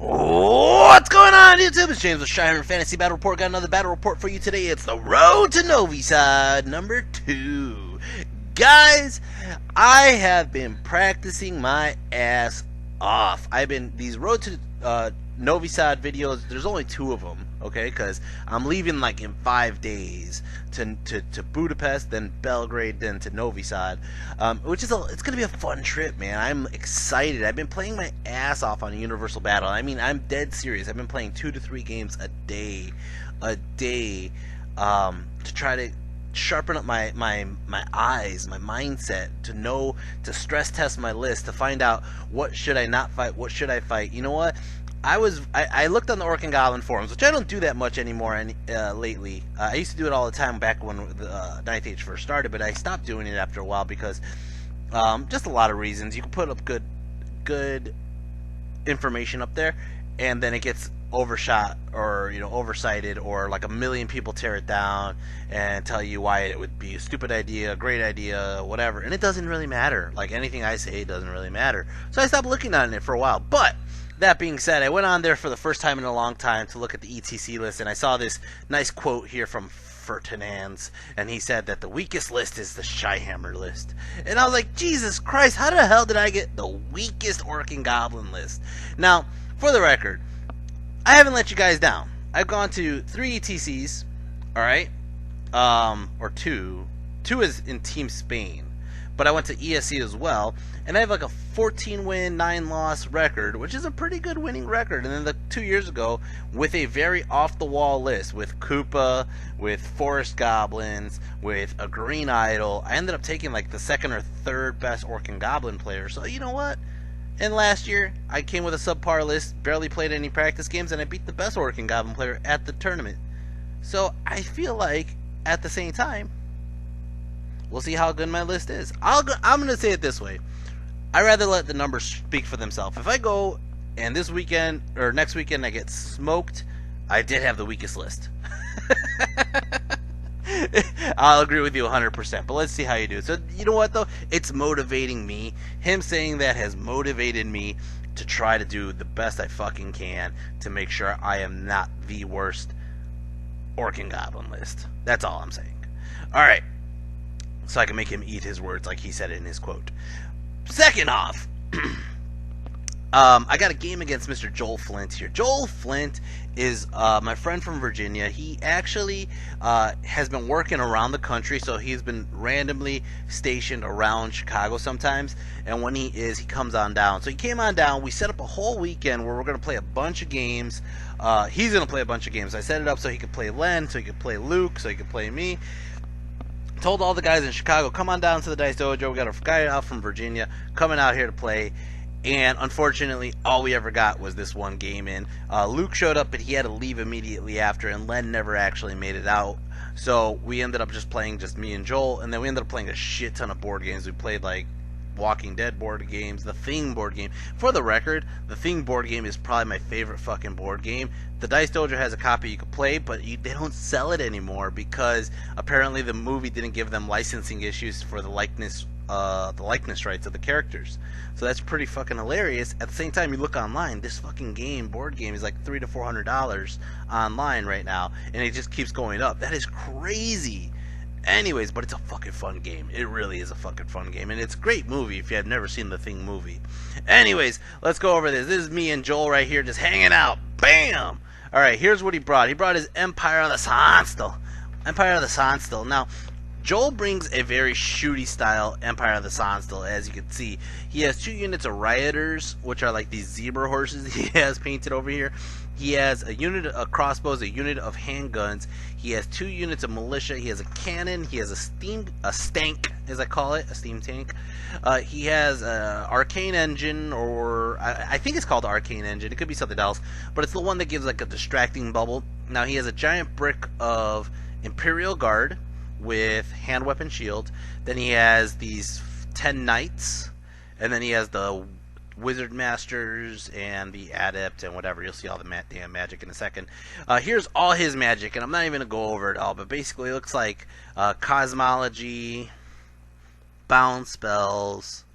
What's going on, YouTube? It's James with ChiHammer's Fantasy Battle Report. Got another battle report for you today. It's the Road to Novi Sad number 2. Guys, I have been practicing my ass off. These Road to Novi Sad videos, there's only 2 of them, okay? Because I'm leaving like in 5 days to Budapest, then Belgrade, then to Novi Sad, which is it's gonna be a fun trip, man. I'm excited. I've been playing my ass off on Universal Battle. I mean, I'm dead serious. I've been playing 2 to 3 games a day, to try to sharpen up my eyes, my mindset, to stress test my list, to find out what should I not fight, what should I fight. You know what? I looked on the Orc and Goblin forums, which I don't do that much anymore lately. I used to do it all the time back when the Ninth Age first started, but I stopped doing it after a while because just a lot of reasons. You can put up good information up there, and then it gets overshot or oversighted, or like a million people tear it down and tell you why it would be a stupid idea, a great idea, whatever, and it doesn't really matter. Like, anything I say doesn't really matter, so I stopped looking on it for a while. But that being said, I went on there for the first time in a long time to look at the ETC list, and I saw this nice quote here from Ferdinand's, and he said that the weakest list is the ChiHammer list. And I was like, Jesus Christ, how the hell did I get the weakest Orc and Goblin list? Now, for the record, I haven't let you guys down. I've gone to 3 ETCs, alright? Or 2. 2 is in Team Spain. But I went to ESC as well, and I have like a 14 win, 9 loss record, which is a pretty good winning record. And then 2 years ago, with a very off the wall list, with Koopa, with Forest Goblins, with a Green Idol, I ended up taking like the 2nd or 3rd best Orc and Goblin player. So you know what? And last year, I came with a subpar list, barely played any practice games, and I beat the best Orc and Goblin player at the tournament. So I feel like, at the same time, we'll see how good my list is. I'm going to say it this way. I'd rather let the numbers speak for themselves. If I go and this weekend or next weekend I get smoked, I did have the weakest list. I'll agree with you 100%, but let's see how you do. So, you know what, though? It's motivating me. Him saying that has motivated me to try to do the best I fucking can to make sure I am not the worst Orc and Goblin list. That's all I'm saying. Alright. So I can make him eat his words like he said it in his quote. Second off, I got a game against Mr. Joel Flint here. Joel Flint is my friend from Virginia. He actually has been working around the country, so he's been randomly stationed around Chicago sometimes. And when he comes on down. So he came on down. We set up a whole weekend where we're going to play a bunch of games. He's going to play a bunch of games. I set it up so he could play Len, so he could play Luke, so he could play me. Told all the guys in Chicago, come on down to the Dice Dojo. We got a guy out from Virginia coming out here to play. And unfortunately, all we ever got was this one game in. Luke showed up, but he had to leave immediately after, and Len never actually made it out. So we ended up just playing just me and Joel, and then we ended up playing a shit ton of board games. We played like Walking Dead board games, the Thing board game. For the record, the Thing board game is probably my favorite fucking board game. The Dice Dojo has a copy you can play, but they don't sell it anymore because apparently the movie didn't give them licensing issues for the likeness rights of the characters. So that's pretty fucking hilarious. At the same time, you look online, this fucking board game is like $300 to $400 online right now, and it just keeps going up. That is crazy. Anyways, but it's a fucking fun game. It really is a fucking fun game, and it's a great movie if you have never seen the Thing movie. Anyways, let's go over this. This is me and Joel right here just hanging out. Bam! Alright, here's what he brought. He brought his Empire of the Sandstill. Empire of the Sandstill. Now, Joel brings a very shooty style Empire of the Sandstill, as you can see. He has 2 units of Rioters, which are like these zebra horses he has painted over here. He has a unit of crossbows, a unit of handguns. He has 2 units of militia. He has a cannon. He has a stank, as I call it, a steam tank. He has an arcane engine, or I think it's called arcane engine. It could be something else, but it's the one that gives like a distracting bubble. Now he has a giant brick of Imperial Guard with hand weapon shield. Then he has these 10 knights, and then he has the Wizard Masters and the Adept and whatever. You'll see all the damn magic in a second. Here's all his magic, and I'm not even going to go over it all, but basically it looks like Cosmology, Bound Spells,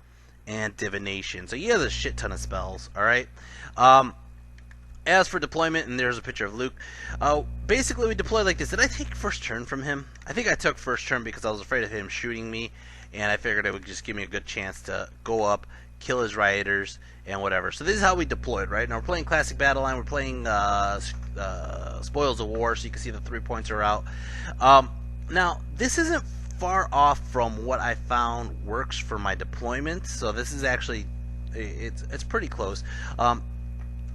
and Divination. So he has a shit ton of spells, alright? As for deployment, and there's a picture of Luke, basically we deployed like this. Did I take first turn from him? I think I took first turn because I was afraid of him shooting me, and I figured it would just give me a good chance to go up, kill his rioters, and whatever. So this is how we deployed, right? Now we're playing Classic Battle Line, we're playing Spoils of War, so you can see the 3 points are out. Now, this isn't far off from what I found works for my deployment, so this is actually, it's pretty close.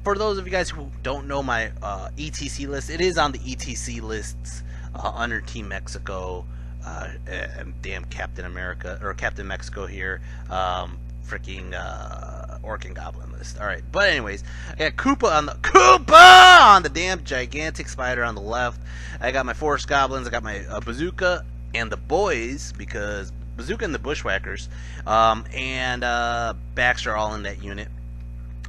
For those of you guys who don't know my ETC list, it is on the ETC lists under Team Mexico, and damn Captain America, or Captain Mexico here, freaking Orc and Goblin list. Alright, but anyways, I got Koopa on the damn gigantic spider on the left. I got my Forest Goblins, I got my Bazooka and the boys, because Bazooka and the Bushwhackers, and Baxter all in that unit.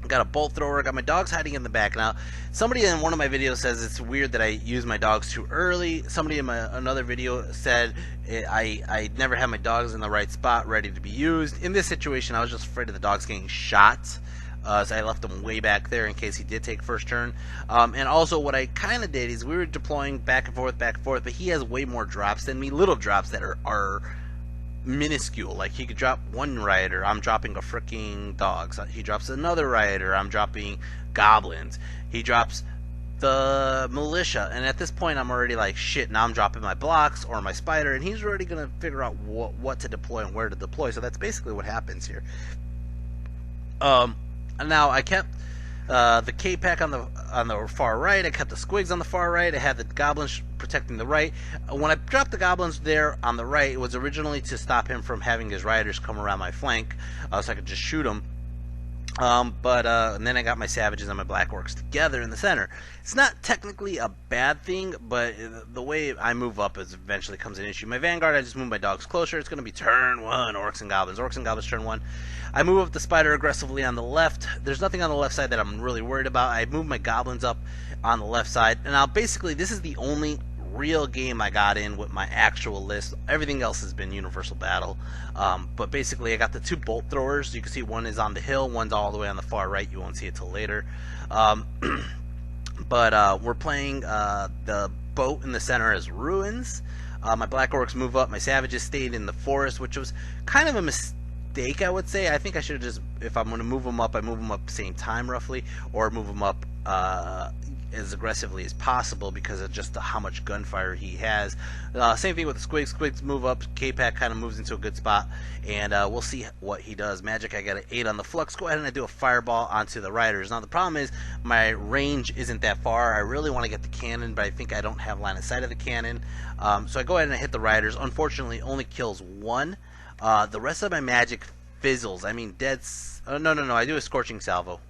Got a bolt thrower, got my dogs hiding in the back. Now, somebody in one of my videos says it's weird that I use my dogs too early. Somebody in another video said I never have my dogs in the right spot ready to be used. In this situation, I was just afraid of the dogs getting shot. So I left them way back there in case he did take first turn. And also what I kind of did is we were deploying back and forth, but he has way more drops than me. Little drops that are minuscule. Like he could drop one rioter, I'm dropping a freaking dogs. He drops another rioter, I'm dropping goblins. He drops the militia, and at this point I'm already like, shit, now I'm dropping my blocks or my spider, and he's already gonna figure out what to deploy and where to deploy. So that's basically what happens here. Now I kept the K-Pack on the far right. I kept the Squigs on the far right. I had the Goblins protecting the right. When I dropped the Goblins there on the right, it was originally to stop him from having his riders come around my flank, so I could just shoot him. And then I got my Savages and my Black Orcs together in the center. It's not technically a bad thing, but the way I move up is eventually comes an issue. My Vanguard, I just move my dogs closer. It's going to be turn 1, Orcs and Goblins. Orcs and Goblins turn 1. I move up the Spider aggressively on the left. There's nothing on the left side that I'm really worried about. I move my Goblins up on the left side. And now basically this is the only real game I got in with my actual list. Everything else has been universal battle. But basically I got the 2 bolt throwers. You can see one is on the hill, one's all the way on the far right. You won't see it till later. But we're playing the boat in the center as ruins. My Black Orcs move up. My Savages stayed in the forest, which was kind of a mistake, I would say. I think I should have just, if I'm going to move them up, I move them up at the same time roughly, or move them up as aggressively as possible because of just how much gunfire he has. Same thing with the Squigs. Squigs move up. K-Pack kind of moves into a good spot, and we'll see what he does. Magic, I got an 8 on the Flux. Go ahead and I do a Fireball onto the Riders. Now the problem is my range isn't that far. I really want to get the cannon, but I think I don't have line of sight of the cannon. So I go ahead and I hit the Riders. Unfortunately, only kills 1. The rest of my magic fizzles. I mean, no, I do a Scorching Salvo.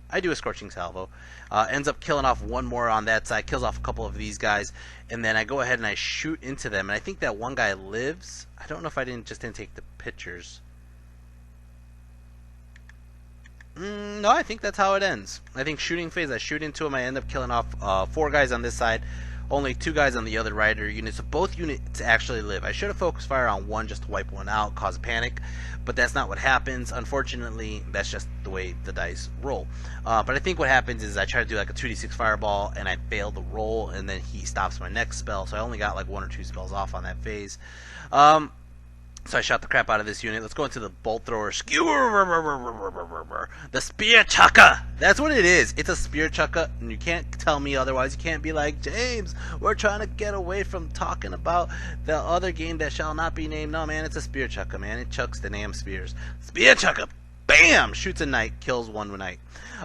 Ends up killing off 1 more on that side, kills off a couple of these guys, and then I go ahead and I shoot into them, and I think that one guy lives. I don't know if I didn't take the pictures. No, I think that's how it ends. I think shooting phase, I shoot into him, I end up killing off 4 guys on this side, only 2 guys on the other rider unit, so both units actually live. I should have focused fire on one just to wipe one out, cause a panic, but that's not what happens. Unfortunately, that's just the way the dice roll. But I think what happens is I try to do like a 2d6 fireball, and I fail the roll, and then he stops my next spell, so I only got like 1 or 2 spells off on that phase. So I shot the crap out of this unit. Let's go into the bolt thrower. The spear chucker. That's what it is. It's a spear chucker, and you can't tell me otherwise. You can't be like, James, we're trying to get away from talking about the other game that shall not be named. No, man, it's a spear chucker, man. It chucks the damn spears. Spear chucker. Bam! Shoots a knight. Kills 1 knight.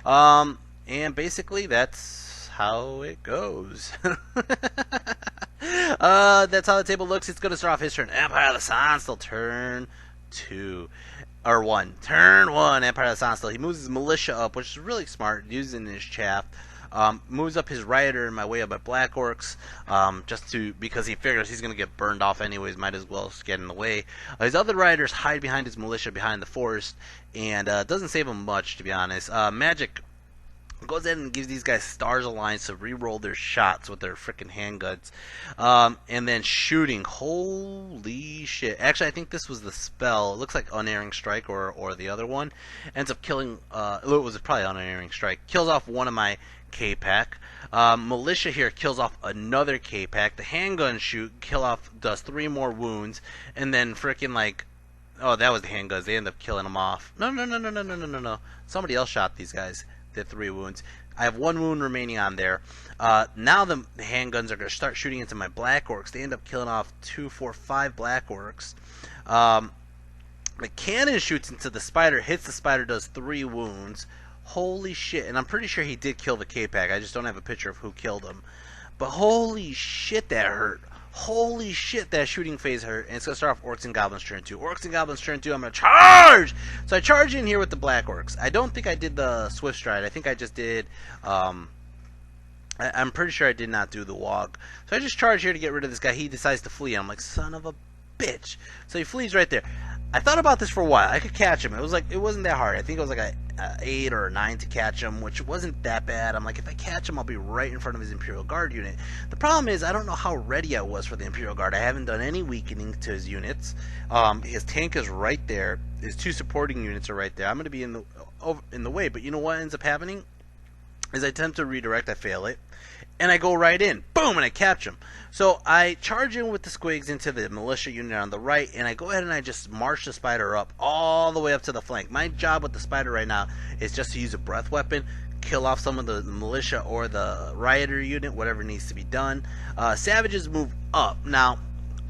And basically, that's how it goes. That's how the table looks. It's going to start off his turn. Empire of the Sun still turn 2. Or 1. Turn 1, Empire of the Sun still. He moves his militia up, which is really smart, using his chaff. Moves up his rioter in my way up at Black Orcs, because he figures he's going to get burned off anyways, might as well get in the way. His other rioters hide behind his militia behind the forest, and doesn't save him much, to be honest. Magic Goes in and gives these guys stars alliance to re-roll their shots with their freaking handguns, and then shooting. Holy shit! Actually, I think this was the spell. It looks like unerring strike or the other one. Ends up killing. It was probably unerring strike. Kills off one of my K-Pack. Militia here kills off another K-Pack. The handgun does 3 more wounds, and then freaking like. Oh, that was the handguns. They end up killing them off. No. Somebody else shot these guys. Did 3 wounds. I have 1 wound remaining on there. Now the handguns are going to start shooting into my Black Orcs. They end up killing off 2, 4, 5 Black Orcs. The cannon shoots into the spider, hits the spider, does 3 wounds. Holy shit. And I'm pretty sure he did kill the K-Pack. I just don't have a picture of who killed him. But holy shit, that hurt. Holy shit, that shooting phase hurt. And it's going to start off Orcs and Goblins turn 2. Orcs and Goblins turn 2, I'm going to charge! So I charge in here with the Black Orcs. I don't think I did the Swift Stride. I think I just did, I'm pretty sure I did not do the Wog. So I just charge here to get rid of this guy. He decides to flee. I'm like, son of a bitch. So he flees right there. I thought about this for a while. I could catch him. It wasn't that hard. I think it was like a 8 or a 9 to catch him, which wasn't that bad. I'm like, if I catch him, I'll be right in front of his Imperial Guard unit. The problem is, I don't know how ready I was for the Imperial Guard. I haven't done any weakening to his units. His tank is right there. His 2 supporting units are right there. I'm going to be in the way. But you know what ends up happening? Is I attempt to redirect, I fail it, and I go right in. Boom, and I catch him. So I charge in with the squigs into the militia unit on the right, and I go ahead and I just march the spider up all the way up to the flank. My job with the spider right now is just to use a breath weapon, kill off some of the militia or the rioter unit, whatever needs to be done. Savages move up. Now,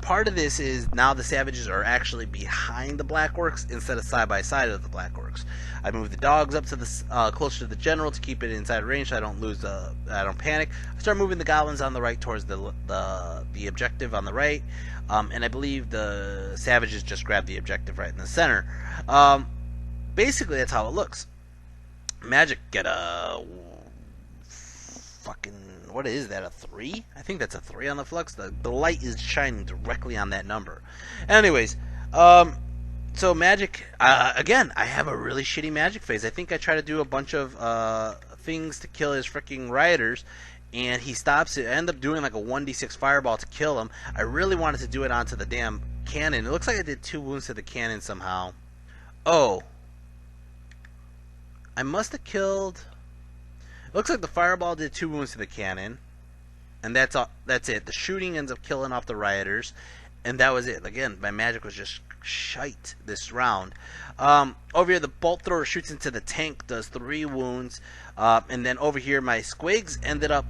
part of this is now the savages are actually behind the Black Orcs instead of side by side of the Black Orcs. I move the dogs up to the closer to the general to keep it inside range so I don't lose I don't panic. I start moving the goblins on the right towards the objective on the right, and I believe the savages just grab the objective right in the center. Basically, that's how it looks. Magic get a fucking, what is that, a 3? I think that's a 3 on the flux. The light is shining directly on that number. Anyways, so magic, again, I have a really shitty magic phase. I think I try to do a bunch of things to kill his freaking rioters, and he stops it. I end up doing like a 1d6 fireball to kill him. I really wanted to do it onto the damn cannon. It looks like I did 2 wounds to the cannon somehow. Oh. I must have killed... It looks like the fireball did 2 wounds to the cannon, and that's it. The shooting ends up killing off the rioters, and that was it. Again, my magic was just shite this round. Over here, the bolt thrower shoots into the tank, does 3 wounds, and then over here, my squigs ended up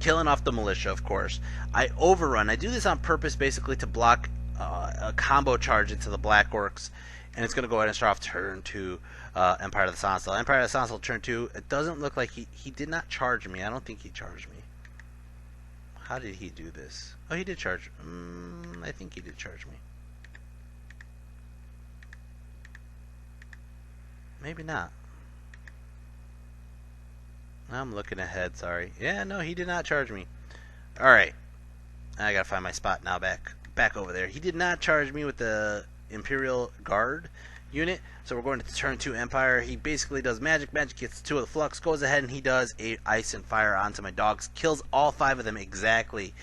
killing off the militia, of course. I overrun. I do this on purpose, basically, to block a combo charge into the Black Orcs, and it's going to go ahead and start off turn 2. Empire of the Sonsal. Empire of the Sonsal turn 2. It doesn't look like he did not charge me. I don't think he charged me. How did he do this? Oh, he did charge. I think he did charge me. Maybe not. I'm looking ahead, sorry. Yeah, no, he did not charge me. Alright. I gotta find my spot now back over there. He did not charge me with the Imperial Guard unit, so we're going to turn 2 Empire. He basically does magic. Magic gets 2 of the flux, goes ahead and he does 8 ice and fire onto my dogs, kills all 5 of them exactly.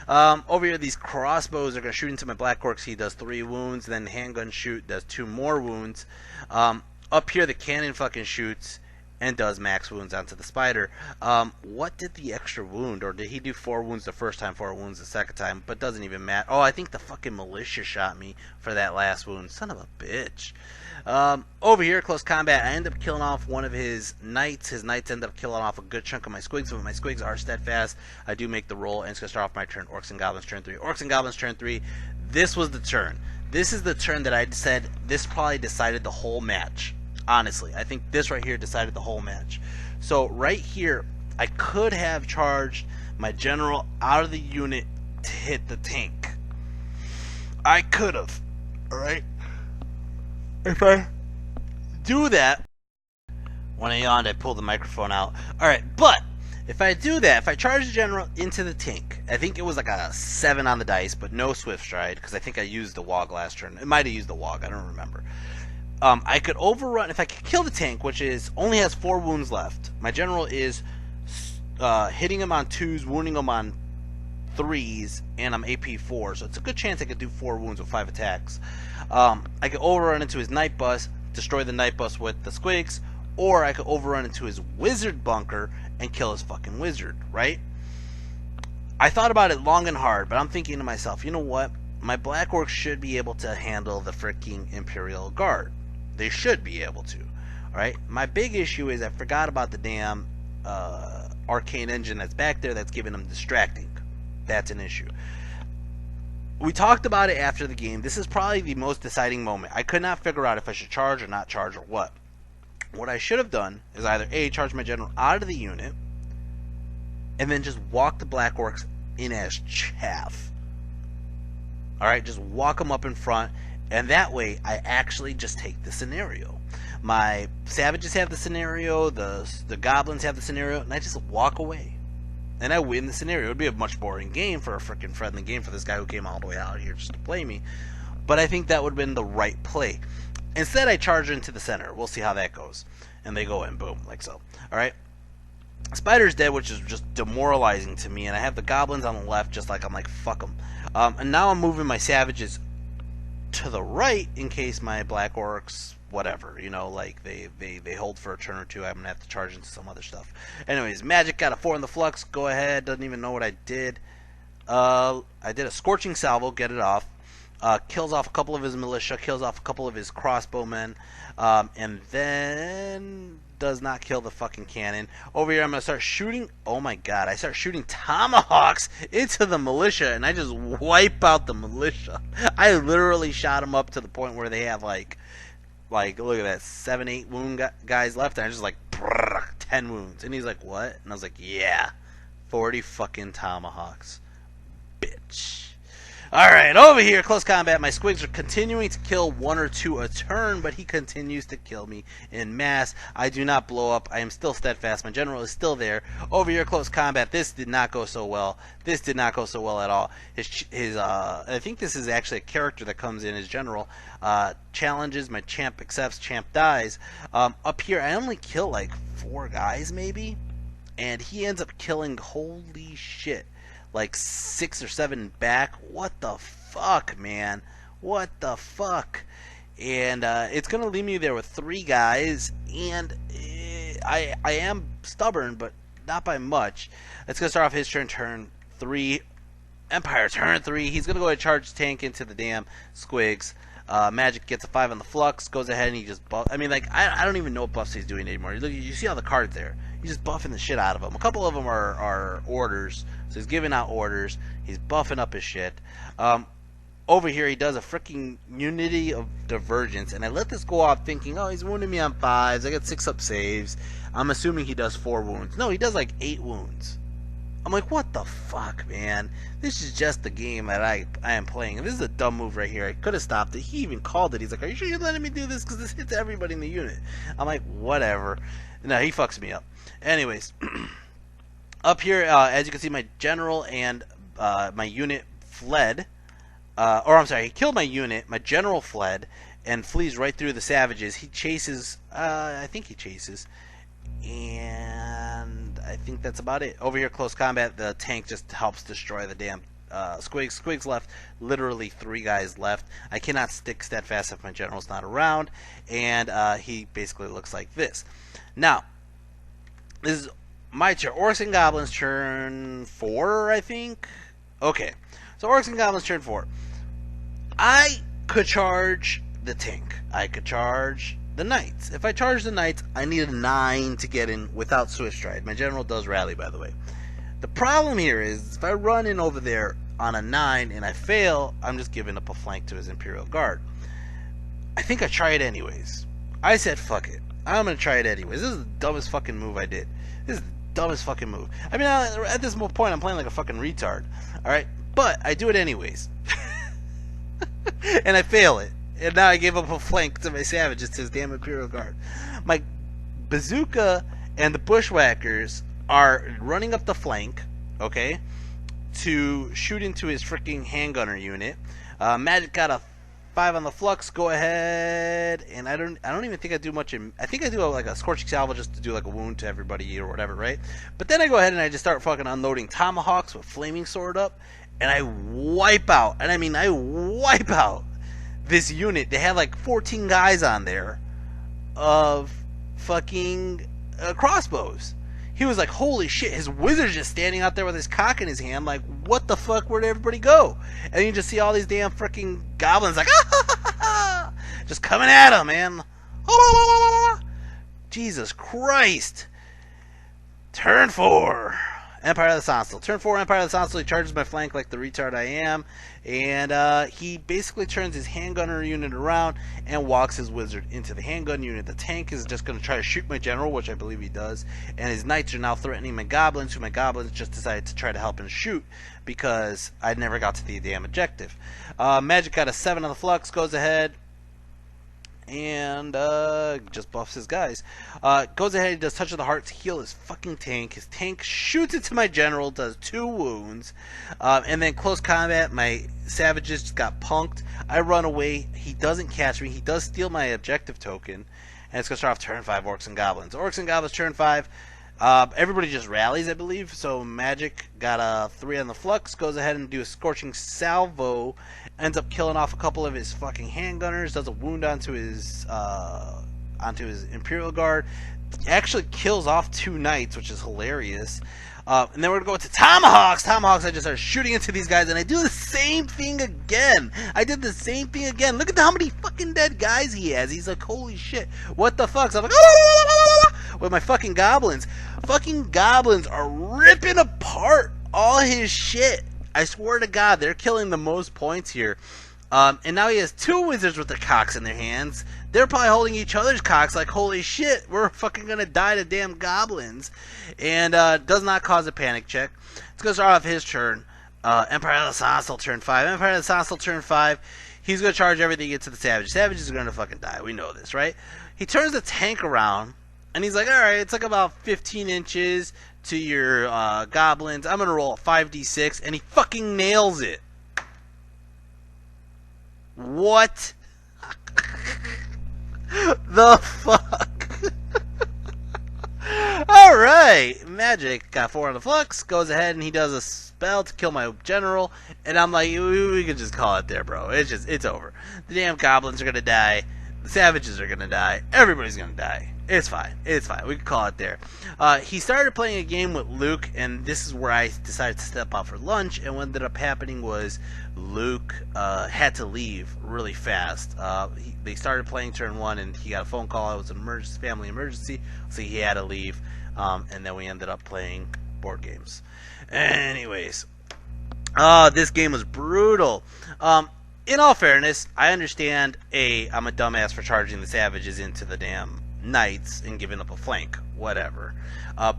Over here, these crossbows are going to shoot into my Black Orcs. He does 3 wounds, then handgun shoot does 2 more wounds. Up here, the cannon fucking shoots and does max wounds onto the spider. What did the extra wound, or did he do 4 wounds the first time, 4 wounds the second time? But doesn't even matter. Oh, I think the fucking militia shot me for that last wound. Son of a bitch. Over here, close combat, I end up killing off one of his knights. His knights end up killing off a good chunk of my squigs, but my squigs are steadfast. I do make the roll, and it's going to start off my turn. Orcs and Goblins turn 3. Orcs and Goblins turn 3. This was the turn. This is the turn that I said this probably decided the whole match. Honestly, I think this right here decided the whole match. So right here, I could have charged my general out of the unit to hit the tank. I could have. Alright? If I do that, when I yawned, I pulled the microphone out. Alright, but if I do that, if I charge the general into the tank, I think it was like a 7 on the dice, but no Swift Stride, because I think I used the Wog last turn. It might have used the Wog, I don't remember. I could overrun if I could kill the tank, which is only has 4 wounds left. My general is hitting him on 2s, wounding him on 3s, and I'm AP 4, so it's a good chance I could do 4 wounds with 5 attacks. I could overrun into his night bus, destroy the night bus with the squigs, or I could overrun into his wizard bunker and kill his fucking wizard, right? I thought about it long and hard, but I'm thinking to myself, you know what? My Black Orcs should be able to handle the freaking Imperial Guard. They should be able to, alright? My big issue is I forgot about the damn arcane engine that's back there that's giving them distracting. That's an issue. We talked about it after the game. This is probably the most deciding moment. I could not figure out if I should charge or not charge or what. What I should have done is either A, charge my general out of the unit, and then just walk the Black Orcs in as chaff. Alright, just walk them up in front, and that way I actually just take the scenario. My savages have the scenario, the goblins have the scenario, and I just walk away. And I win the scenario. It would be a much boring game for a freaking friendly game for this guy who came all the way out here just to play me. But I think that would have been the right play. Instead, I charge into the center. We'll see how that goes. And they go in, boom, like so. Alright? Spider's dead, which is just demoralizing to me. And I have the goblins on the left, just like I'm like, fuck them. And now I'm moving my savages to the right in case my Black Orcs, whatever, you know, like they hold for a turn or two. I'm gonna have to charge into some other stuff. Anyways, Magic got a 4 in the flux. Go ahead. Doesn't even know what I did. I did a scorching salvo. Get it off. Kills off a couple of his militia. Kills off a couple of his crossbowmen. And then does not kill the fucking cannon. Over here, I'm gonna start shooting. Oh my god! I start shooting tomahawks into the militia, and I just wipe out the militia. I literally shot them up to the point where they have like look at that, 7-8 wound guys left, and I just like 10 wounds, and he's like, what? And I was like, yeah, 40 fucking tomahawks, bitch. Alright, over here, close combat. My squigs are continuing to kill 1 or 2 a turn, but he continues to kill me in mass. I do not blow up. I am still steadfast. My general is still there. Over here, close combat. This did not go so well. This did not go so well at all. I think this is actually a character that comes in as general. Challenges, my champ accepts, champ dies. Up here, I only kill like 4 guys, maybe? And he ends up killing, holy shit, like 6 or 7 back. What the fuck, man? What the fuck? And it's gonna leave me there with 3 guys, and I am stubborn, but not by much. It's gonna start off his turn 3. Empire turn 3. He's gonna go ahead and charge tank into the damn squigs. Magic gets a 5 on the flux, goes ahead and he just buff. I mean, like, I don't even know what buffs he's doing anymore. You see all the cards there. He's just buffing the shit out of them. A couple of them are orders, so he's giving out orders. He's buffing up his shit. Over here, he does a freaking Unity of Divergence, and I let this go off thinking, oh, he's wounding me on 5s. I got 6 up saves. I'm assuming he does 4 wounds. No, he does like 8 wounds. I'm like, what the fuck, man? This is just the game that I am playing. And this is a dumb move right here. I could have stopped it. He even called it. He's like, are you sure you're letting me do this? Because this hits everybody in the unit. I'm like, whatever. No, he fucks me up. Anyways, up here, as you can see, my general and my unit fled. Or, I'm sorry, he killed my unit. My general fled and flees right through the savages. He chases, I think he chases. And I think that's about it. Over here, close combat, the tank just helps destroy the damn squigs. Squigs left, literally 3 guys left. I cannot stick steadfast if my general's not around. And he basically looks like this. Now, this is my turn. Orcs and Goblins turn 4, I think. Okay, so Orcs and Goblins turn 4. I could charge the tank. I could charge the Knights. If I charge the Knights, I need a 9 to get in without Swift Stride. My general does rally, by the way. The problem here is, if I run in over there on a 9 and I fail, I'm just giving up a flank to his Imperial Guard. I think I try it anyways. I said, fuck it. I'm going to try it anyways. This is the dumbest fucking move I did. This is the dumbest fucking move. I mean, at this point, I'm playing like a fucking retard. Alright? But I do it anyways. And I fail it. And now I gave up a flank to my savages, to his damn Imperial Guard. My bazooka and the bushwhackers are running up the flank, to shoot into his freaking handgunner unit. Magic got a 5 on the flux. Go ahead, and I don't even think I do much. I think I do like a scorching salvo just to do like a wound to everybody or whatever, right? But then I go ahead and I just start fucking unloading tomahawks with flaming sword up, and I wipe out. And I mean, I wipe out this unit. They had like 14 guys on there of fucking crossbows. He was like, holy shit, his wizard's just standing out there with his cock in his hand, like, what the fuck, where'd everybody go? And you just see all these damn freaking goblins, like, just coming at him, man. Jesus Christ. Turn 4. Empire of the Sonsel. Turn 4, Empire of the Sonsel. He charges my flank like the retard I am. And he basically turns his handgunner unit around and walks his wizard into the handgun unit. The tank is just going to try to shoot my general, which I believe he does. And his knights are now threatening my goblins, who my goblins just decided to try to help him shoot because I never got to the damn objective. Magic got a 7 on the flux, goes ahead and just buffs his guys. Goes ahead, he does Touch of the Heart to heal his fucking tank. His tank shoots into my general, does 2 wounds, and then close combat, my savages just got punked. I run away, he doesn't catch me, he does steal my objective token, and it's going to start off turn 5, Orcs and Goblins. Orcs and Goblins, turn 5. Everybody just rallies, I believe, so Magic got a 3 on the flux, goes ahead and do a Scorching Salvo, ends up killing off a couple of his fucking handgunners, does a wound onto his Imperial Guard, actually kills off 2 knights, which is hilarious. And then we're going to go into Tomahawks. Tomahawks, I just started shooting into these guys, and I do the same thing again. I did the same thing again. Look at how many fucking dead guys he has. He's like, holy shit, what the fuck? So I'm like, with my fucking goblins. Fucking goblins are ripping apart all his shit. I swear to God, they're killing the most points here. And now he has 2 wizards with their cocks in their hands. They're probably holding each other's cocks like, holy shit, we're fucking gonna die to damn goblins. And does not cause a panic check. Let's go start off his turn. Empire of the Sonsel, turn 5. Empire of the Sonsel, turn 5. He's gonna charge everything into the Savage. Savages are gonna fucking die. We know this, right? He turns the tank around, and he's like, alright, it's like about 15 inches to your goblins. I'm gonna roll a 5d6, and he fucking nails it. What the fuck? Alright, Magic got 4 on the flux, goes ahead and he does a spell to kill my general, and I'm like, we could just call it there, bro. It's over. The damn goblins are gonna die, the savages are gonna die, everybody's gonna die. It's fine. It's fine. We can call it there. He started playing a game with Luke, and this is where I decided to step out for lunch, and what ended up happening was Luke had to leave really fast. They started playing turn 1, and he got a phone call. It was an emergency, family emergency, so he had to leave, and then we ended up playing board games. Anyways, this game was brutal. In all fairness, I understand, I'm a dumbass for charging the savages into the damn knights and giving up a flank, whatever.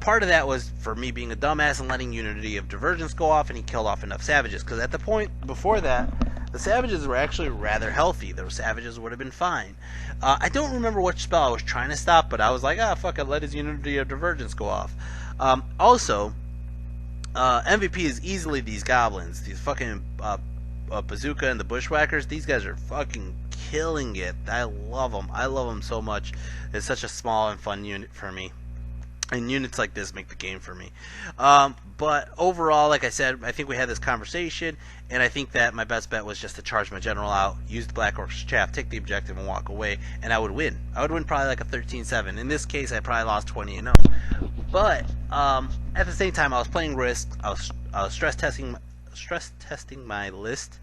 Part of that was for me being a dumbass and letting Unity of Divergence go off, and he killed off enough savages, because at the point before that, the savages were actually rather healthy. Those savages would have been fine. I don't remember which spell I was trying to stop, but I was like, fuck it, let his Unity of Divergence go off. Also, MVP is easily these goblins, these fucking Bazooka and the Bushwhackers. These guys are fucking killing it. I love them. I love them so much. It's such a small and fun unit for me. And units like this make the game for me. But overall, like I said, I think we had this conversation, and I think that my best bet was just to charge my general out, use the Black Orcs chaff, take the objective, and walk away, and I would win. I would win probably like a 13-7. In this case, I probably lost 20-0. But at the same time, I was playing Risk. I was stress testing my list,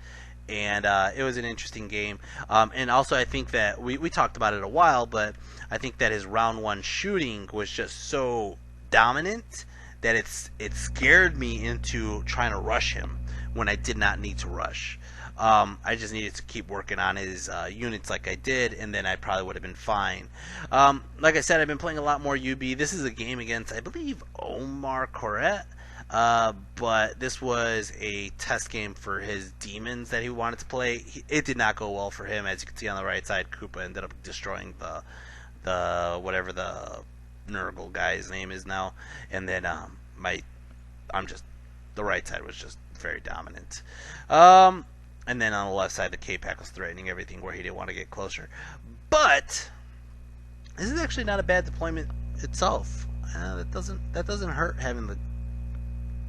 and it was an interesting game. And also, I think that we talked about it a while, but I think that his round 1 shooting was just so dominant that it scared me into trying to rush him when I did not need to rush. I just needed to keep working on his units like I did, and then I probably would have been fine. Like I said, I've been playing a lot more UB. This is a game against, I believe, Omar Corette. But this was a test game for his demons that he wanted to play. It did not go well for him. As you can see on the right side, Koopa ended up destroying the whatever the Nurgle guy's name is now, and then the right side was just very dominant. and then on the left side the K-Pack was threatening everything where he didn't want to get closer. But this is actually not a bad deployment itself. That doesn't hurt having the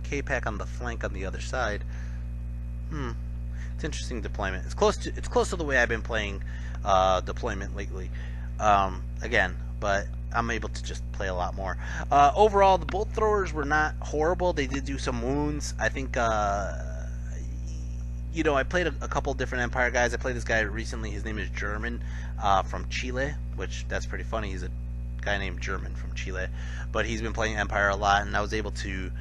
K-Pack on the flank on the other side. It's interesting deployment. It's close to the way I've been playing deployment lately. Again, but I'm able to just play a lot more. Overall, the bolt throwers were not horrible. They did do some wounds. I think, you know, I played a couple different Empire guys. I played this guy recently. His name is German from Chile, which that's pretty funny. He's a guy named German from Chile, but he's been playing Empire a lot, and I was able to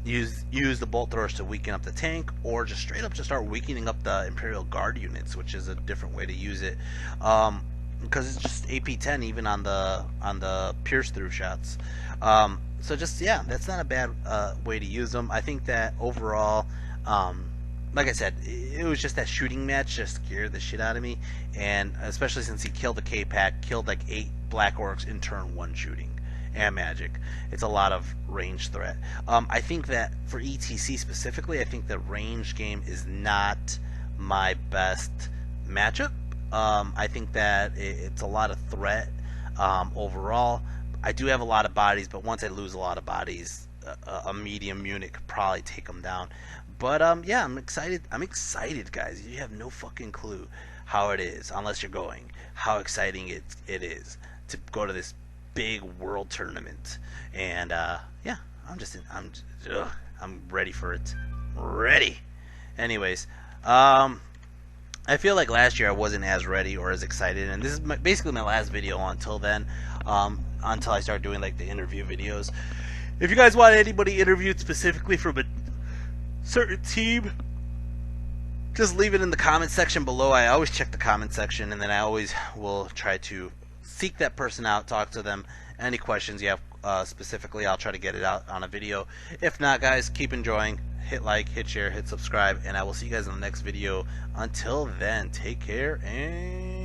use the bolt throwers to weaken up the tank, or just straight up just start weakening up the Imperial Guard units, which is a different way to use it. Because it's just AP10 even on the pierce through shots. So just, yeah, that's not a bad way to use them. I think that overall, like I said, it was just that shooting match just scared the shit out of me, and especially since he killed the K-Pack, killed like 8 Black Orcs in turn 1 shooting and magic. It's a lot of range threat. I think that for ETC specifically, I think the range game is not my best matchup. I think that it's a lot of threat overall. I do have a lot of bodies, but once I lose a lot of bodies, a medium unit could probably take them down. But yeah, I'm excited. I'm excited, guys. You have no fucking clue how it is, unless you're going, how exciting it is to go to this big world tournament. And yeah, I'm ready for it. Ready. Anyways, I feel like last year I wasn't as ready or as excited, and this is basically my last video until then, until I start doing like the interview videos. If you guys want anybody interviewed specifically from a certain team, just leave it in the comment section below. I always check the comment section, and then I always will try to seek that person out, talk to them. Any questions you have specifically, I'll try to get it out on a video. If not, guys, keep enjoying. Hit like, hit share, hit subscribe, and I will see you guys in the next video. Until then, take care and